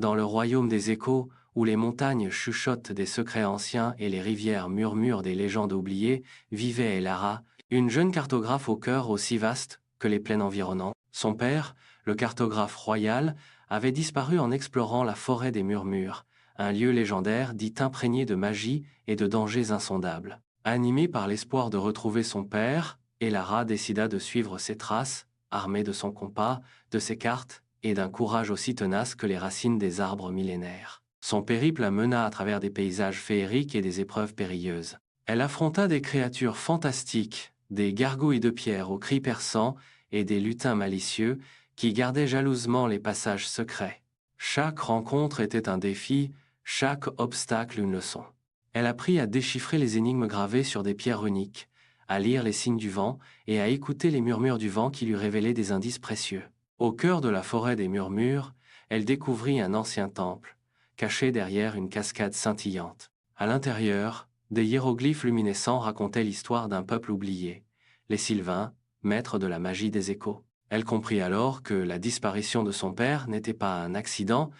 Dans le royaume des échos, où les montagnes chuchotent des secrets anciens et les rivières murmurent des légendes oubliées, vivait Elara, une jeune cartographe au cœur aussi vaste que les plaines environnantes. Son père, le cartographe royal, avait disparu en explorant la forêt des murmures, un lieu légendaire dit imprégné de magie et de dangers insondables. Animée par l'espoir de retrouver son père, Elara décida de suivre ses traces, armée de son compas, de ses cartes et d'un courage aussi tenace que les racines des arbres millénaires. Son périple la mena à travers des paysages féeriques et des épreuves périlleuses. Elle affronta des créatures fantastiques, des gargouilles de pierre aux cris perçants et des lutins malicieux qui gardaient jalousement les passages secrets. Chaque rencontre était un défi, chaque obstacle une leçon. Elle apprit à déchiffrer les énigmes gravées sur des pierres runiques, à lire les signes du vent et à écouter les murmures du vent qui lui révélaient des indices précieux. Au cœur de la forêt des murmures, elle découvrit un ancien temple, caché derrière une cascade scintillante. À l'intérieur, des hiéroglyphes luminescents racontaient l'histoire d'un peuple oublié, les Sylvains, maîtres de la magie des échos. Elle comprit alors que la disparition de son père n'était pas un accident,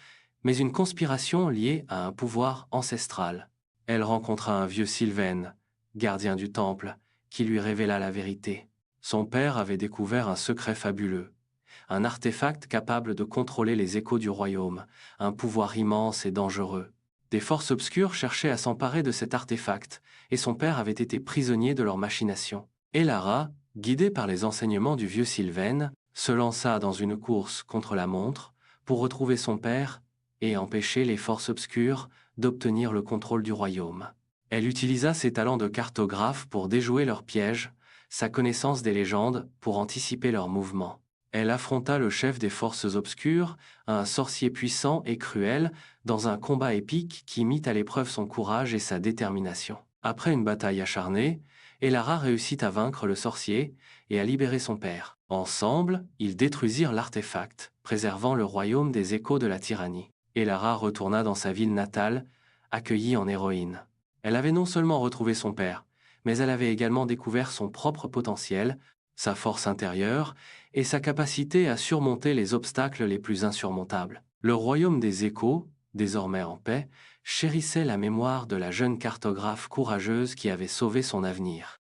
mais une conspiration liée à un pouvoir ancestral. Elle rencontra un vieux Sylvain, gardien du temple, qui lui révéla la vérité. Son père avait découvert un secret fabuleux, un artefact capable de contrôler les échos du royaume, un pouvoir immense et dangereux. Des forces obscures cherchaient à s'emparer de cet artefact, et son père avait été prisonnier de leurs machinations. Elara, guidée par les enseignements du vieux Sylvain, se lança dans une course contre la montre pour retrouver son père et empêcher les forces obscures d'obtenir le contrôle du royaume. Elle utilisa ses talents de cartographe pour déjouer leurs pièges, sa connaissance des légendes pour anticiper leurs mouvements. Elle affronta le chef des forces obscures, un sorcier puissant et cruel, dans un combat épique qui mit à l'épreuve son courage et sa détermination. Après une bataille acharnée, Elara réussit à vaincre le sorcier et à libérer son père. Ensemble, ils détruisirent l'artefact, préservant le royaume des échos de la tyrannie. Elara retourna dans sa ville natale, accueillie en héroïne. Elle avait non seulement retrouvé son père, mais elle avait également découvert son propre potentiel, sa force intérieure et sa capacité à surmonter les obstacles les plus insurmontables. Le royaume des échos, désormais en paix, chérissait la mémoire de la jeune cartographe courageuse qui avait sauvé son avenir.